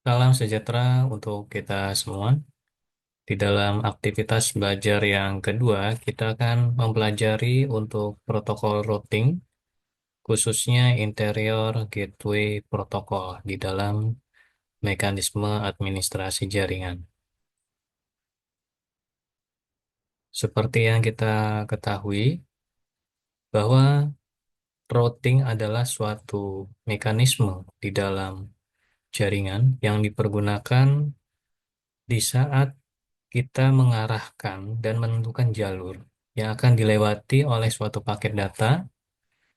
Salam sejahtera untuk kita semua. Di dalam aktivitas belajar yang kedua, kita akan mempelajari untuk protokol routing, khususnya interior gateway protokol di dalam mekanisme administrasi jaringan. Seperti yang kita ketahui, bahwa routing adalah suatu mekanisme di dalam jaringan yang dipergunakan di saat kita mengarahkan dan menentukan jalur yang akan dilewati oleh suatu paket data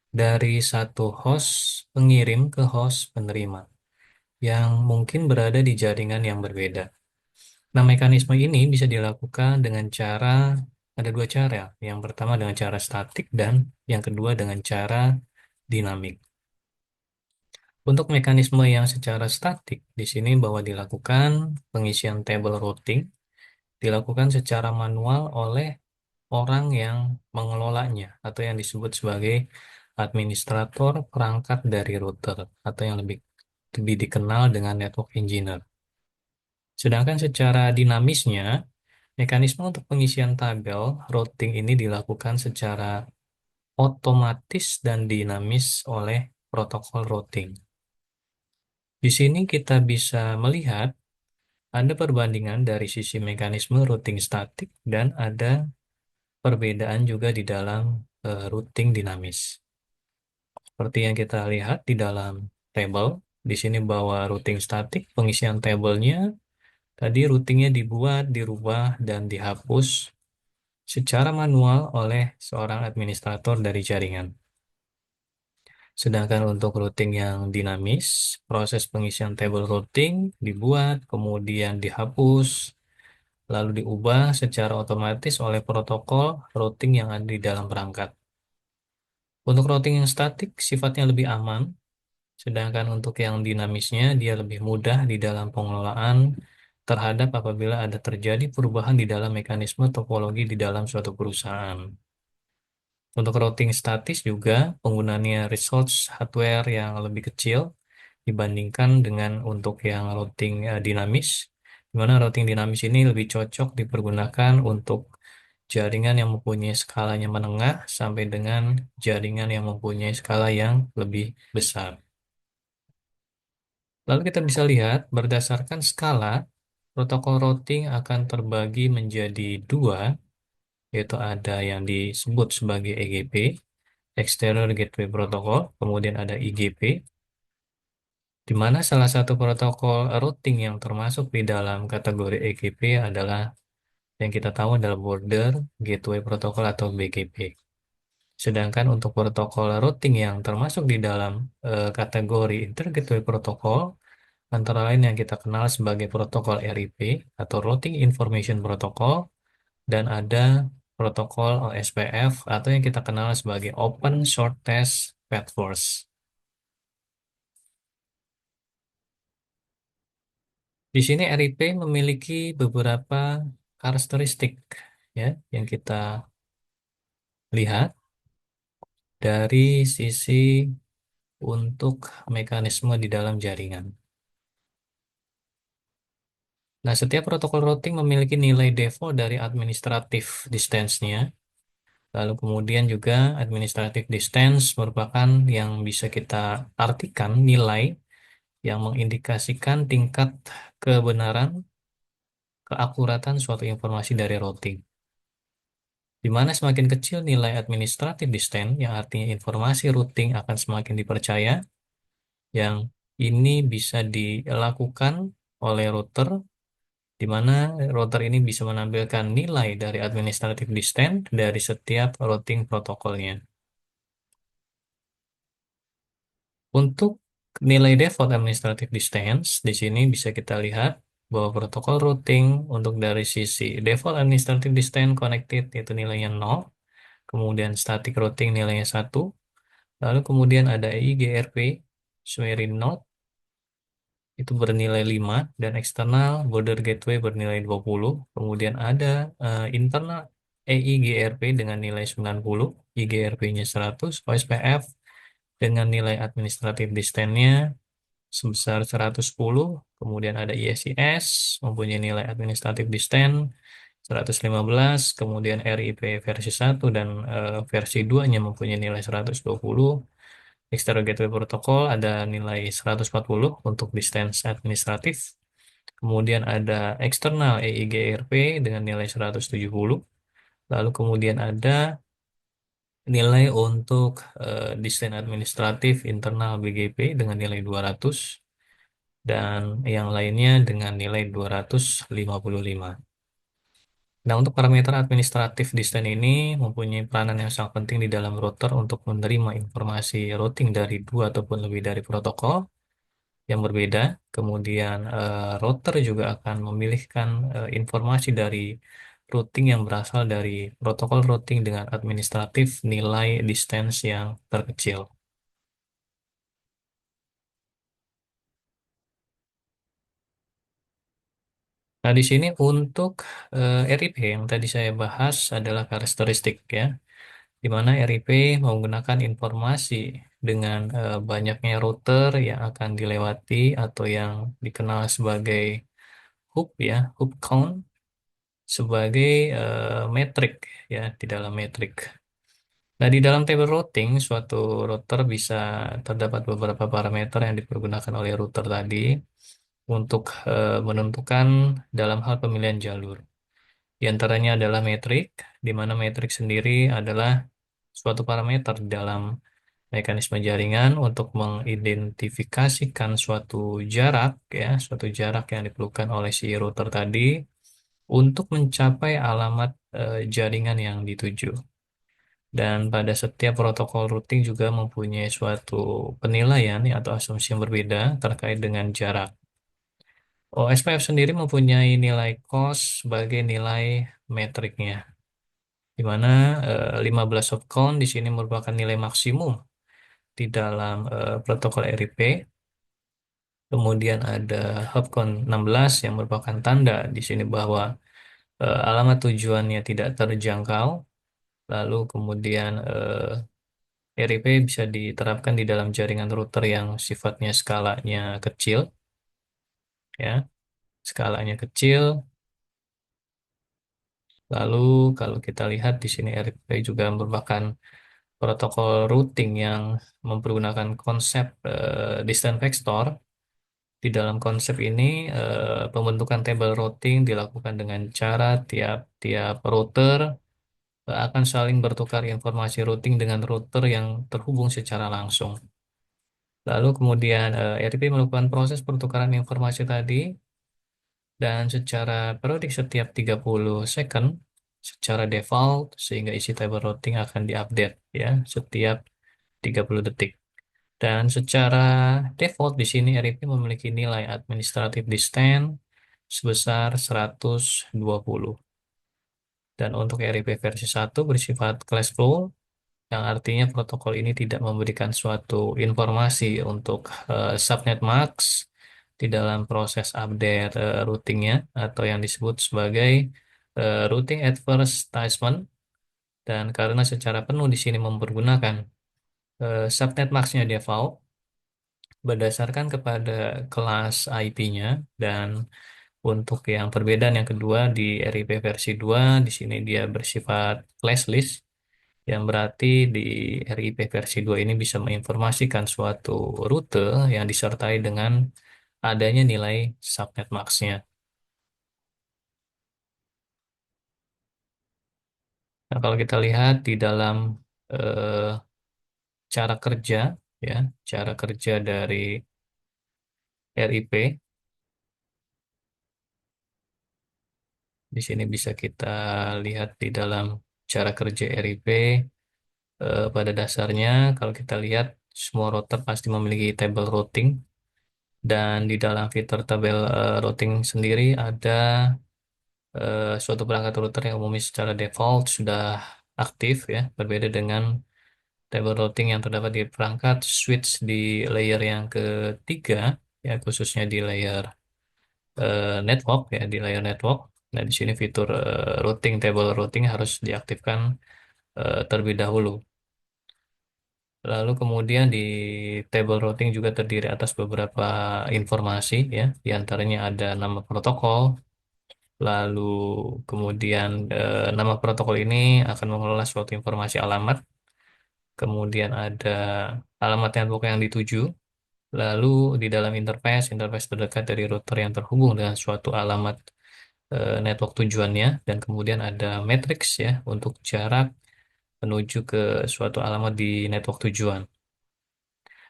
dari satu host pengirim ke host penerima yang mungkin berada di jaringan yang berbeda. Nah, mekanisme ini bisa dilakukan dengan ada dua cara. Yang pertama dengan cara statik dan yang kedua dengan cara dinamik. Untuk mekanisme yang secara statik, di sini bahwa dilakukan pengisian tabel routing dilakukan secara manual oleh orang yang mengelolanya atau yang disebut sebagai administrator perangkat dari router atau yang lebih dikenal dengan network engineer. Sedangkan secara dinamisnya, mekanisme untuk pengisian tabel routing ini dilakukan secara otomatis dan dinamis oleh protokol routing. Di sini kita bisa melihat ada perbandingan dari sisi mekanisme routing statik dan ada perbedaan juga di dalam routing dinamis. Seperti yang kita lihat di dalam tabel, di sini bahwa routing statik, pengisian tabelnya, tadi routingnya dibuat, dirubah, dan dihapus secara manual oleh seorang administrator dari jaringan. Sedangkan untuk routing yang dinamis, proses pengisian tabel routing dibuat, kemudian dihapus, lalu diubah secara otomatis oleh protokol routing yang ada di dalam perangkat. Untuk routing yang statik sifatnya lebih aman, sedangkan untuk yang dinamisnya dia lebih mudah di dalam pengelolaan terhadap apabila ada terjadi perubahan di dalam mekanisme topologi di dalam suatu perusahaan. Untuk routing statis juga penggunaannya resource hardware yang lebih kecil dibandingkan dengan untuk yang routing dinamis, di mana routing dinamis ini lebih cocok dipergunakan untuk jaringan yang mempunyai skalanya menengah sampai dengan jaringan yang mempunyai skala yang lebih besar. Lalu kita bisa lihat berdasarkan skala, protokol routing akan terbagi menjadi dua, yaitu ada yang disebut sebagai EGP, External Gateway Protocol, kemudian ada IGP, di mana salah satu protokol routing yang termasuk di dalam kategori EGP adalah yang kita tahu adalah Border Gateway Protocol atau BGP. Sedangkan untuk protokol routing yang termasuk di dalam kategori Inter-Gateway Protocol, antara lain yang kita kenal sebagai protokol RIP atau Routing Information Protocol, dan ada protokol OSPF atau yang kita kenal sebagai Open Shortest Path Force. Di sini RIP memiliki beberapa karakteristik ya yang kita lihat dari sisi untuk mekanisme di dalam jaringan. Nah, setiap protokol routing memiliki nilai default dari administrative distance-nya. Lalu kemudian juga administrative distance merupakan yang bisa kita artikan nilai yang mengindikasikan tingkat kebenaran, keakuratan suatu informasi dari routing. Di mana semakin kecil nilai administrative distance, yang artinya informasi routing akan semakin dipercaya, yang ini bisa dilakukan oleh router di mana router ini bisa menampilkan nilai dari administrative distance dari setiap routing protokolnya. Untuk nilai default administrative distance, di sini bisa kita lihat bahwa protokol routing untuk dari sisi default administrative distance connected itu nilainya 0, kemudian static routing nilainya 1, lalu kemudian ada EIGRP, sharing node, itu bernilai 5 dan eksternal border gateway bernilai 20. Kemudian ada internal EIGRP dengan nilai 90, IGRP-nya 100, OSPF dengan nilai administrative distance-nya sebesar 110, kemudian ada ISIS mempunyai nilai administratif distance 115, kemudian RIP versi 1 dan versi 2-nya mempunyai nilai 120. External Gateway Protocol ada nilai 140 untuk distance administratif. Kemudian ada eksternal EIGRP dengan nilai 170. Lalu kemudian ada nilai untuk desain administratif internal BGP dengan nilai 200 dan yang lainnya dengan nilai 255. Nah, untuk parameter administratif desain ini mempunyai peranan yang sangat penting di dalam router untuk menerima informasi routing dari dua ataupun lebih dari protokol yang berbeda. Kemudian router juga akan memilihkan informasi dari routing yang berasal dari protokol routing dengan administratif nilai distance yang terkecil. Nah, di sini untuk RIP yang tadi saya bahas adalah karakteristik ya, di mana RIP menggunakan informasi dengan banyaknya router yang akan dilewati atau yang dikenal sebagai hub ya, hub count sebagai metrik ya di dalam metrik. Nah, di dalam table routing, suatu router bisa terdapat beberapa parameter yang dipergunakan oleh router tadi untuk menentukan dalam hal pemilihan jalur. Di antaranya adalah metrik, di mana metrik sendiri adalah suatu parameter dalam mekanisme jaringan untuk mengidentifikasikan suatu jarak ya, suatu jarak yang diperlukan oleh si router tadi untuk mencapai alamat jaringan yang dituju. Dan pada setiap protokol routing juga mempunyai suatu penilaian ya, atau asumsi yang berbeda terkait dengan jarak. OSPF sendiri mempunyai nilai cost sebagai nilai metriknya, di mana 15 soft count di sini merupakan nilai maksimum di dalam protokol RIP. Kemudian ada hub count 16 yang merupakan tanda di sini bahwa alamat tujuannya tidak terjangkau. Lalu kemudian RIP bisa diterapkan di dalam jaringan router yang sifatnya skalanya kecil, ya, skalanya kecil. Lalu kalau kita lihat di sini RIP juga merupakan protokol routing yang mempergunakan konsep distance vector. Di dalam konsep ini pembentukan table routing dilakukan dengan cara tiap-tiap router akan saling bertukar informasi routing dengan router yang terhubung secara langsung. Lalu kemudian RIP melakukan proses pertukaran informasi tadi dan secara periodik setiap 30 second secara default sehingga isi table routing akan diupdate ya setiap 30 detik. Dan secara default di sini RIP memiliki nilai administratif distance sebesar 120. Dan untuk RIP versi 1 bersifat class flow yang artinya protokol ini tidak memberikan suatu informasi untuk subnet max di dalam proses update routingnya atau yang disebut sebagai routing advertisement, dan karena secara penuh di sini mempergunakan subnet maxnya default berdasarkan kepada kelas IP-nya. Dan untuk yang perbedaan yang kedua di RIP versi 2 di sini dia bersifat classless, yang berarti di RIP versi 2 ini bisa menginformasikan suatu rute yang disertai dengan adanya nilai subnet max-nya. Nah, kalau kita lihat di dalam eh, cara kerja, ya, cara kerja dari RIP, di sini bisa kita lihat di dalam cara kerja RIP. Pada dasarnya, kalau kita lihat, semua router pasti memiliki table routing, dan di dalam fitur tabel routing sendiri ada suatu perangkat router yang umumnya secara default sudah aktif ya, berbeda dengan table routing yang terdapat di perangkat switch di layer yang ketiga ya, khususnya di layer network ya, di layer network. Nah, di sini fitur routing table routing harus diaktifkan terlebih dahulu. Lalu kemudian di table routing juga terdiri atas beberapa informasi ya, di antaranya ada nama protokol, lalu kemudian nama protokol ini akan mengelola suatu informasi alamat, kemudian ada alamat network yang dituju, lalu di dalam interface terdekat dari router yang terhubung dengan suatu alamat network tujuannya, dan kemudian ada matrix ya untuk jarak menuju ke suatu alamat di network tujuan.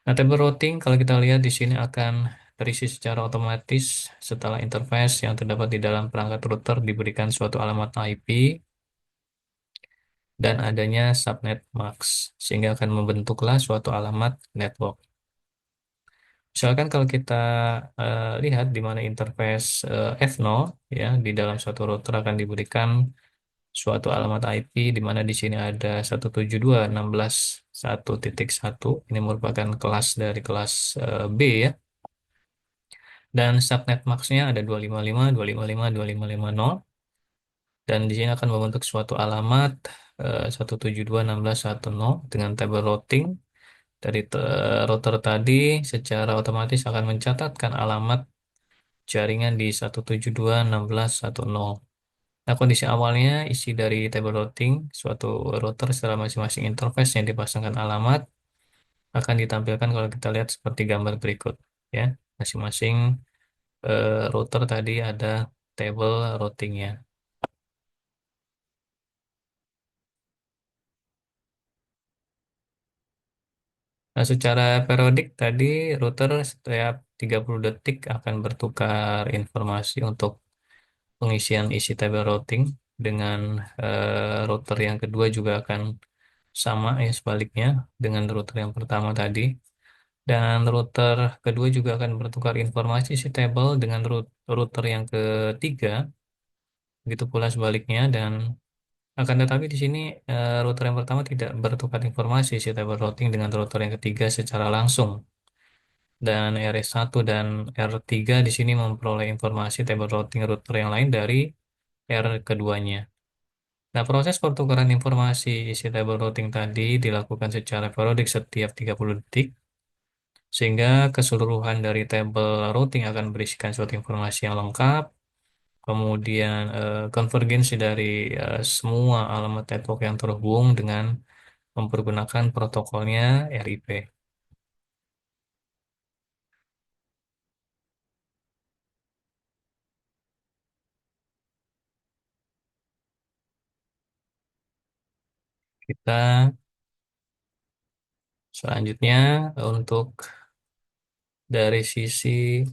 Nah, table routing kalau kita lihat di sini akan terisi secara otomatis setelah interface yang terdapat di dalam perangkat router diberikan suatu alamat IP dan adanya subnet mask, sehingga akan membentuklah suatu alamat network. Misalkan kalau kita lihat di mana interface F0 ya di dalam suatu router akan diberikan suatu alamat IP di mana di sini ada 172.16.1.1. Ini merupakan kelas dari kelas B ya. Dan subnet max-nya ada 255, 255, 2550. Dan di sini akan membentuk suatu alamat 172.16.1.0 dengan table routing. Dari router tadi secara otomatis akan mencatatkan alamat jaringan di 172.16.1.0. Nah, kondisi awalnya isi dari table routing suatu router setelah masing-masing interface yang dipasangkan alamat akan ditampilkan kalau kita lihat seperti gambar berikut ya. Masing-masing router tadi ada table routingnya. Nah, secara periodik tadi router setiap 30 detik akan bertukar informasi untuk pengisian isi table routing dengan router yang kedua juga akan sama ya sebaliknya dengan router yang pertama tadi. Dan router kedua juga akan bertukar informasi isi table dengan router yang ketiga, begitu pula sebaliknya. Dan akan tetapi di sini router yang pertama tidak bertukar informasi isi table routing dengan router yang ketiga secara langsung. Dan RS1 dan R3 di sini memperoleh informasi table routing router yang lain dari R keduanya. Nah, proses pertukaran informasi isi table routing tadi dilakukan secara periodik setiap 30 detik, sehingga keseluruhan dari table routing akan berisikan suatu informasi yang lengkap, kemudian konvergensi dari semua alamat network yang terhubung dengan mempergunakan protokolnya RIP. Kita selanjutnya untuk dari sisi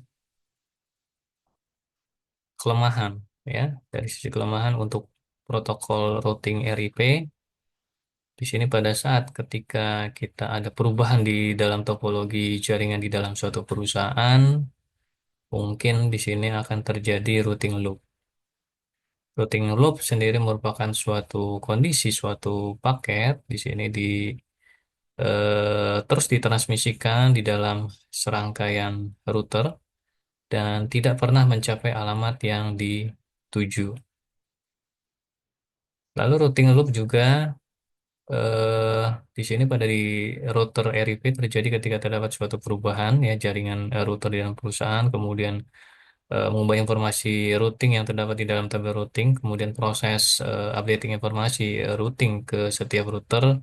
kelemahan ya, dari sisi kelemahan untuk protokol routing RIP. Di sini pada saat ketika kita ada perubahan di dalam topologi jaringan di dalam suatu perusahaan, mungkin di sini akan terjadi routing loop. Routing loop sendiri merupakan suatu kondisi, suatu paket di sini terus ditransmisikan di dalam serangkaian router dan tidak pernah mencapai alamat yang dituju. Lalu routing loop juga eh, di sini pada di router RIP terjadi ketika terdapat suatu perubahan ya jaringan router di dalam perusahaan, kemudian mengubah informasi routing yang terdapat di dalam tabel routing, kemudian proses updating informasi routing ke setiap router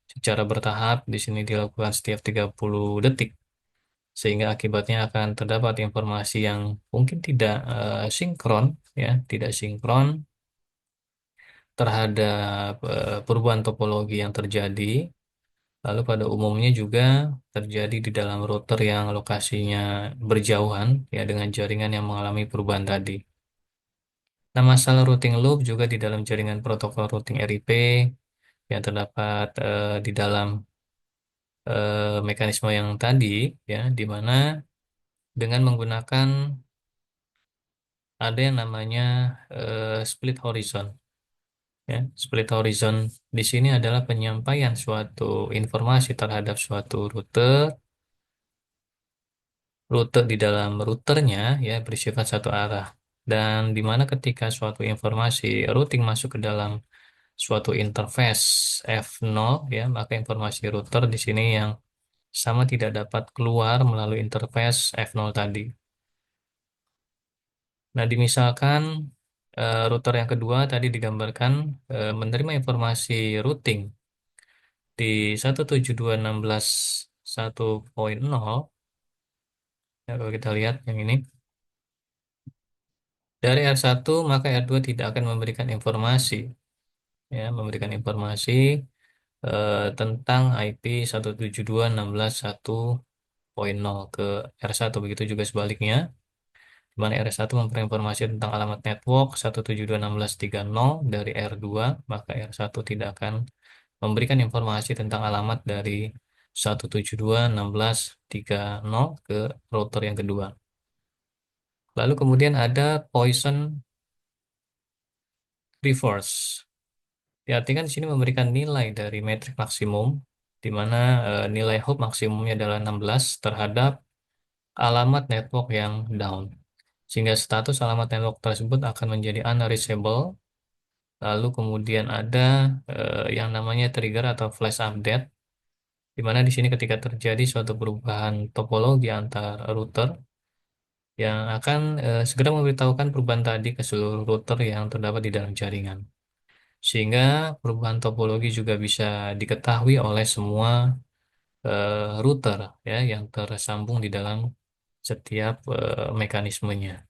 secara bertahap di sini dilakukan setiap 30 detik, sehingga akibatnya akan terdapat informasi yang mungkin tidak sinkron ya, tidak sinkron terhadap perubahan topologi yang terjadi. Lalu pada umumnya juga terjadi di dalam router yang lokasinya berjauhan ya dengan jaringan yang mengalami perubahan tadi. Nah, masalah routing loop juga di dalam jaringan protokol routing RIP yang terdapat di dalam mekanisme yang tadi ya, di mana dengan menggunakan ada yang namanya split horizon. Ya, split horizon di sini adalah penyampaian suatu informasi terhadap suatu rute di dalam routernya ya bersifat satu arah. Dan di mana ketika suatu informasi routing masuk ke dalam suatu interface F0 ya, maka informasi router di sini yang sama tidak dapat keluar melalui interface F0 tadi. Nah, dimisalkan router yang kedua tadi digambarkan menerima informasi routing di 172.16.1.0. Ya, kalau kita lihat yang ini, dari R1 maka R2 tidak akan memberikan informasi, ya, memberikan informasi tentang IP 172.16.1.0 ke R1. Begitu juga sebaliknya, di mana R1 memberi informasi tentang alamat network 172.16.3.0 dari R2, maka R1 tidak akan memberikan informasi tentang alamat dari 172.16.3.0 ke router yang kedua. Lalu kemudian ada Poisson Reverse. Diartikan di sini memberikan nilai dari metrik maksimum, di mana nilai hop maksimumnya adalah 16 terhadap alamat network yang down. Sehingga status alamat network tersebut akan menjadi unreachable. Lalu kemudian ada yang namanya trigger atau flash update, di mana di sini ketika terjadi suatu perubahan topologi antar router, yang akan segera memberitahukan perubahan tadi ke seluruh router yang terdapat di dalam jaringan. Sehingga perubahan topologi juga bisa diketahui oleh semua router ya yang tersambung di dalam setiap mekanismenya.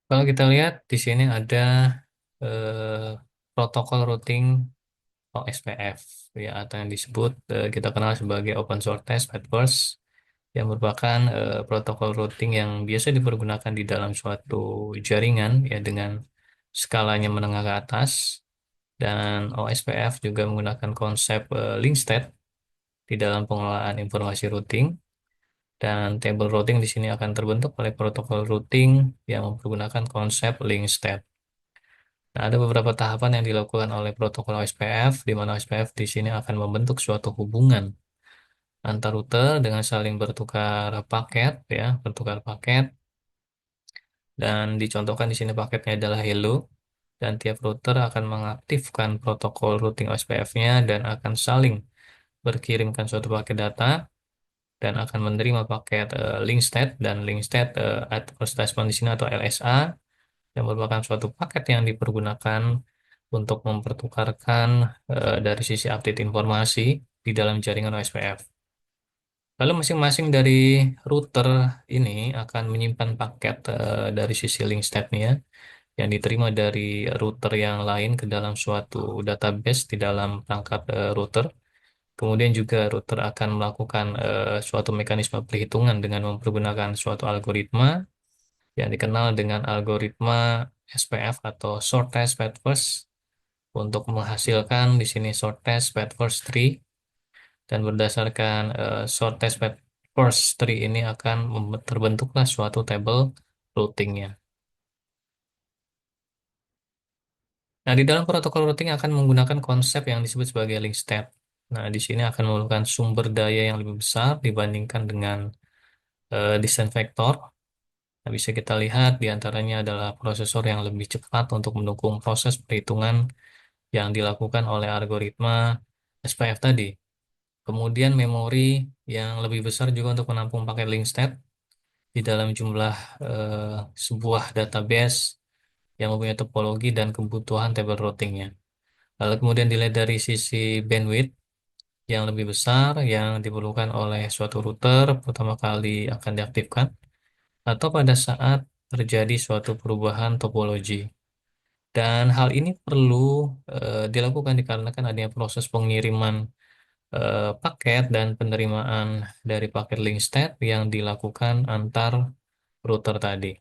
Kalau kita lihat di sini ada protokol routing OSPF ya, atau yang disebut kita kenal sebagai Open Shortest Path yang merupakan protokol routing yang biasa dipergunakan di dalam suatu jaringan ya dengan skalanya menengah ke atas, dan OSPF juga menggunakan konsep link state di dalam pengelolaan informasi routing, dan table routing di sini akan terbentuk oleh protokol routing yang mempergunakan konsep link state. Nah, ada beberapa tahapan yang dilakukan oleh protokol OSPF, di mana OSPF di sini akan membentuk suatu hubungan antar router dengan saling bertukar paket, ya, bertukar paket, dan dicontohkan di sini paketnya adalah hello, dan tiap router akan mengaktifkan protokol routing OSPF-nya dan akan saling berkirimkan suatu paket data dan akan menerima paket link state, dan link state advertisement di sini atau LSA yang merupakan suatu paket yang dipergunakan untuk mempertukarkan dari sisi update informasi di dalam jaringan OSPF. Lalu masing-masing dari router ini akan menyimpan paket dari sisi link state-nya yang diterima dari router yang lain ke dalam suatu database di dalam perangkat router. Kemudian juga router akan melakukan suatu mekanisme perhitungan dengan mempergunakan suatu algoritma yang dikenal dengan algoritma SPF atau Shortest Path First untuk menghasilkan di sini Shortest Path First Tree, dan berdasarkan Shortest Path First Tree ini akan terbentuklah suatu table routingnya. Nah, di dalam protokol routing akan menggunakan konsep yang disebut sebagai link state. Nah, di sini akan memerlukan sumber daya yang lebih besar dibandingkan dengan desain vektor. Nah, bisa kita lihat di antaranya adalah prosesor yang lebih cepat untuk mendukung proses perhitungan yang dilakukan oleh algoritma SPF tadi. Kemudian memori yang lebih besar juga untuk menampung paket link state di dalam jumlah eh, sebuah database yang mempunyai topologi dan kebutuhan table routingnya. Lalu kemudian dilihat dari sisi bandwidth yang lebih besar yang diperlukan oleh suatu router pertama kali akan diaktifkan atau pada saat terjadi suatu perubahan topologi. Dan hal ini perlu dilakukan dikarenakan adanya proses pengiriman paket dan penerimaan dari paket link state yang dilakukan antar router tadi.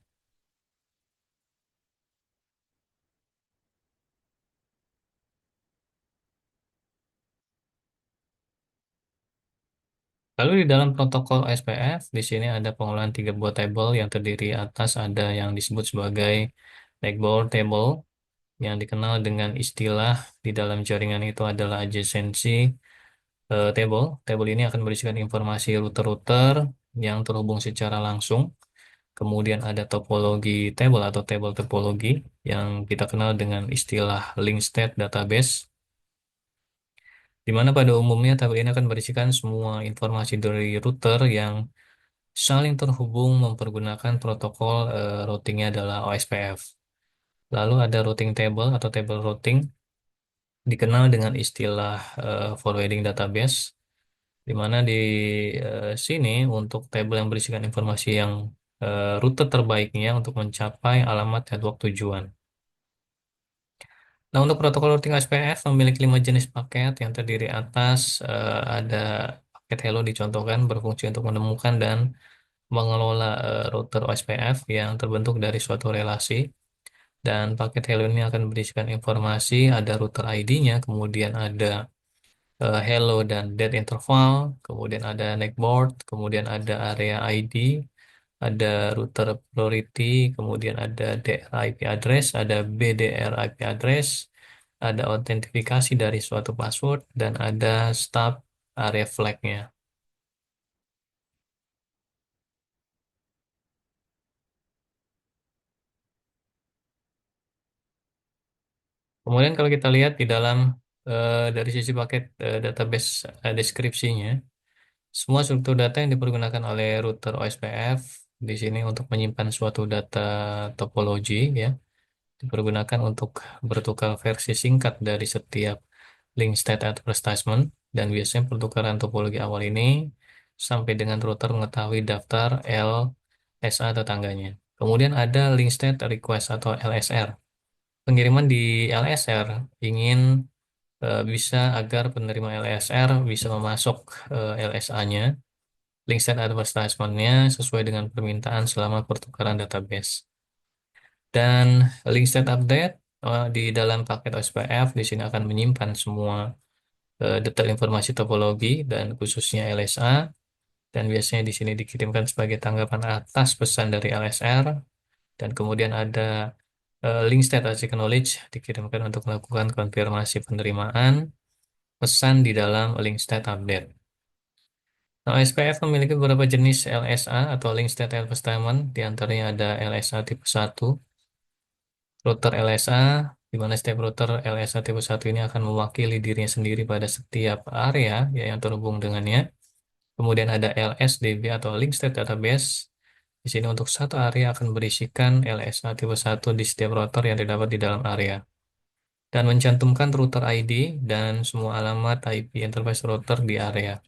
Lalu di dalam protokol SPF, di sini ada pengolahan tiga buah table yang terdiri atas ada yang disebut sebagai backbone table, yang dikenal dengan istilah di dalam jaringan itu adalah adjacency table. Table ini akan berisikan informasi router-router yang terhubung secara langsung. Kemudian ada topologi table atau table topologi yang kita kenal dengan istilah link state database, di mana pada umumnya tabel ini akan berisikan semua informasi dari router yang saling terhubung mempergunakan protokol routingnya adalah OSPF. Lalu ada routing table atau table routing dikenal dengan istilah forwarding database, di mana di sini untuk tabel yang berisikan informasi yang rute terbaiknya untuk mencapai alamat network tujuan. Nah, untuk protokol routing SPF memiliki 5 jenis paket yang terdiri atas ada paket Hello dicontohkan berfungsi untuk menemukan dan mengelola router OSPF yang terbentuk dari suatu relasi. Dan paket Hello ini akan berisikan informasi, ada router ID-nya, kemudian ada hello dan dead interval, kemudian ada netboard, kemudian ada area ID, ada router priority, kemudian ada DR IP address, ada BDR IP address, ada autentifikasi dari suatu password, dan ada stub area flag-nya. Kemudian kalau kita lihat di dalam dari sisi paket database deskripsinya, semua struktur data yang dipergunakan oleh router OSPF di sini untuk menyimpan suatu data topologi ya, dipergunakan untuk bertukar versi singkat dari setiap link state advertisement, dan biasanya pertukaran topologi awal ini sampai dengan router mengetahui daftar LSA tetangganya. Kemudian ada link state request atau LSR. Pengiriman di LSR ingin bisa agar penerima LSR bisa memasok LSA-nya, link state advertisement-nya, sesuai dengan permintaan selama pertukaran database. Dan link state update di dalam paket OSPF di sini akan menyimpan semua detail informasi topologi dan khususnya LSA, dan biasanya di sini dikirimkan sebagai tanggapan atas pesan dari LSR, dan kemudian ada link state as acknowledge dikirimkan untuk melakukan konfirmasi penerimaan pesan di dalam link state update. Nah, SPF memiliki beberapa jenis LSA atau link state advertisement, di antaranya ada LSA tipe 1, router LSA, di mana setiap router LSA tipe 1 ini akan mewakili dirinya sendiri pada setiap area ya, yang terhubung dengannya. Kemudian ada LSDB atau link state database. Di sini untuk satu area akan berisikan LSA tipe 1 di setiap router yang terdapat di dalam area, dan mencantumkan router ID dan semua alamat IP interface router di area.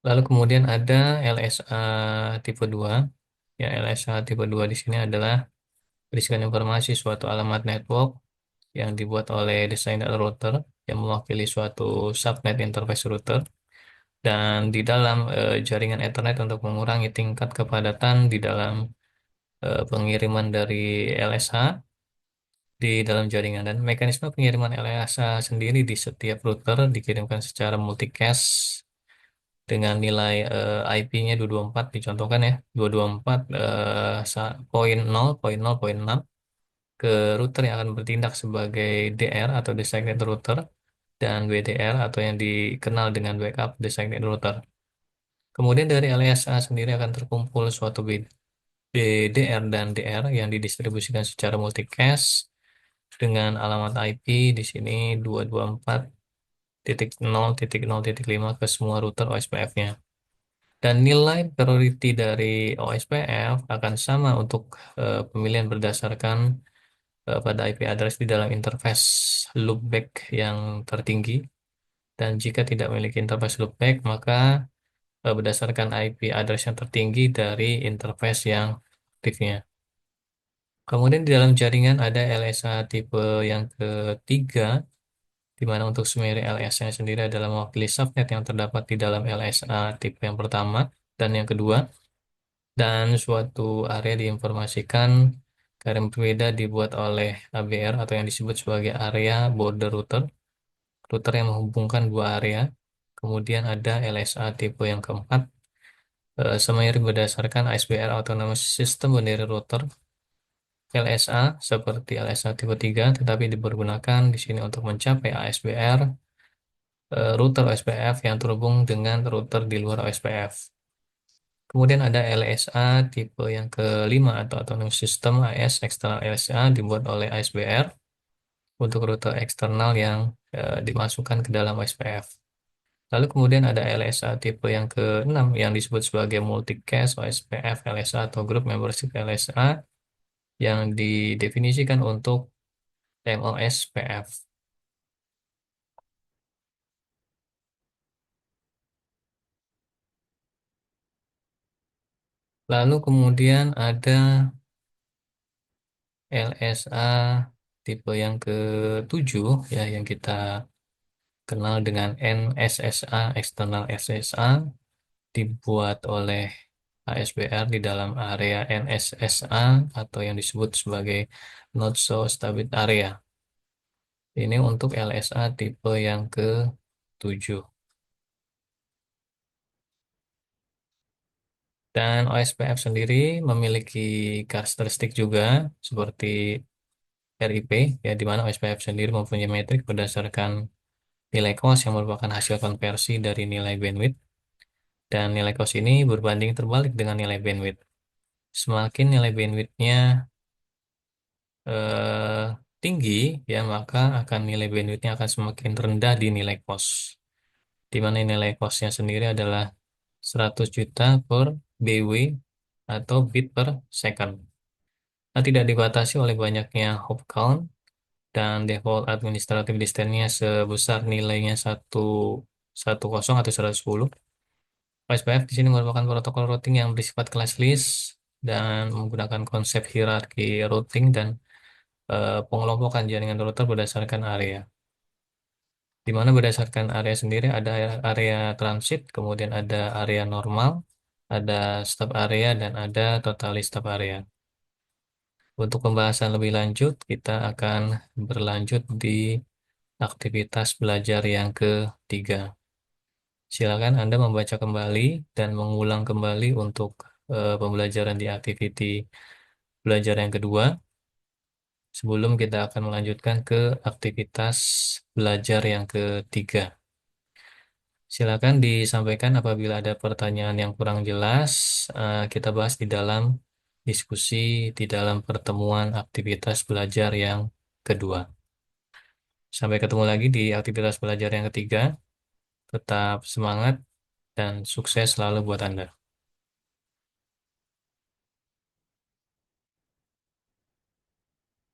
Lalu kemudian ada LSA tipe 2. Ya, LSA tipe 2 di sini adalah berisikan informasi suatu alamat network yang dibuat oleh desainer router yang mewakili suatu subnet interface router, dan di dalam jaringan Ethernet untuk mengurangi tingkat kepadatan di dalam pengiriman dari LSA di dalam jaringan. Dan mekanisme pengiriman LSA sendiri di setiap router dikirimkan secara multicast dengan nilai IP-nya 224, dicontohkan ya 224 poin 0, poin 0, poin 6 ke router yang akan bertindak sebagai DR atau designated router, dan WDR atau yang dikenal dengan backup designated router. Kemudian dari LSA sendiri akan terkumpul suatu BDR dan DR yang didistribusikan secara multicast dengan alamat IP di sini 224.0.0.5 ke semua router OSPF-nya. Dan nilai priority dari OSPF akan sama untuk pemilihan berdasarkan pada IP address di dalam interface loopback yang tertinggi. Dan jika tidak memiliki interface loopback, maka berdasarkan IP address yang tertinggi dari interface yang aktifnya. Kemudian di dalam jaringan ada LSA tipe yang ketiga, di mana untuk summary LSA sendiri adalah mewakili subnet yang terdapat di dalam LSA tipe yang pertama dan yang kedua, dan suatu area diinformasikan ke area yang berbeda dibuat oleh ABR atau yang disebut sebagai area border router, router yang menghubungkan dua area. Kemudian ada LSA tipe yang keempat, Summary berdasarkan ASBR Autonomous System Binary Router LSA seperti LSA tipe 3, tetapi dipergunakan di sini untuk mencapai ASBR, router OSPF yang terhubung dengan router di luar OSPF. Kemudian ada LSA tipe yang kelima atau Autonomous System AS External LSA dibuat oleh ASBR untuk rute eksternal yang dimasukkan ke dalam OSPF. Lalu kemudian ada LSA tipe yang ke-6 yang disebut sebagai Multicast OSPF LSA atau Group Membership LSA yang didefinisikan untuk MOSPF. Lalu kemudian ada LSA tipe yang ke-7 ya yang kita kenal dengan NSSA External SSA dibuat oleh ASBR di dalam area NSSA atau yang disebut sebagai Not So Stable Area. Ini untuk LSA tipe yang ke-7. Dan OSPF sendiri memiliki karakteristik juga seperti RIP, ya, di mana OSPF sendiri mempunyai metrik berdasarkan nilai cost yang merupakan hasil konversi dari nilai bandwidth. Dan nilai cost ini berbanding terbalik dengan nilai bandwidth. Semakin nilai bandwidthnya eh, tinggi, ya, maka akan nilai bandwidthnya akan semakin rendah di nilai cost. Di mana nilai costnya sendiri adalah 100 juta per BW atau bit per second. Nah, tidak dibatasi oleh banyaknya hop count dan default administrative distance-nya sebesar nilainya 110 atau 110. OSPF di sini merupakan protokol routing yang bersifat classless dan menggunakan konsep hierarki routing dan pengelompokan jaringan router berdasarkan area. Di mana berdasarkan area sendiri ada area transit, kemudian ada area normal, ada stop area, dan ada totally stop area. Untuk pembahasan lebih lanjut, kita akan berlanjut di aktivitas belajar yang ketiga. Silakan Anda membaca kembali dan mengulang kembali untuk pembelajaran di activity belajar yang kedua sebelum kita akan melanjutkan ke aktivitas belajar yang ketiga. Silakan disampaikan apabila ada pertanyaan yang kurang jelas, kita bahas di dalam diskusi di dalam pertemuan aktivitas belajar yang kedua. Sampai ketemu lagi di aktivitas belajar yang ketiga. Tetap semangat dan sukses selalu buat Anda.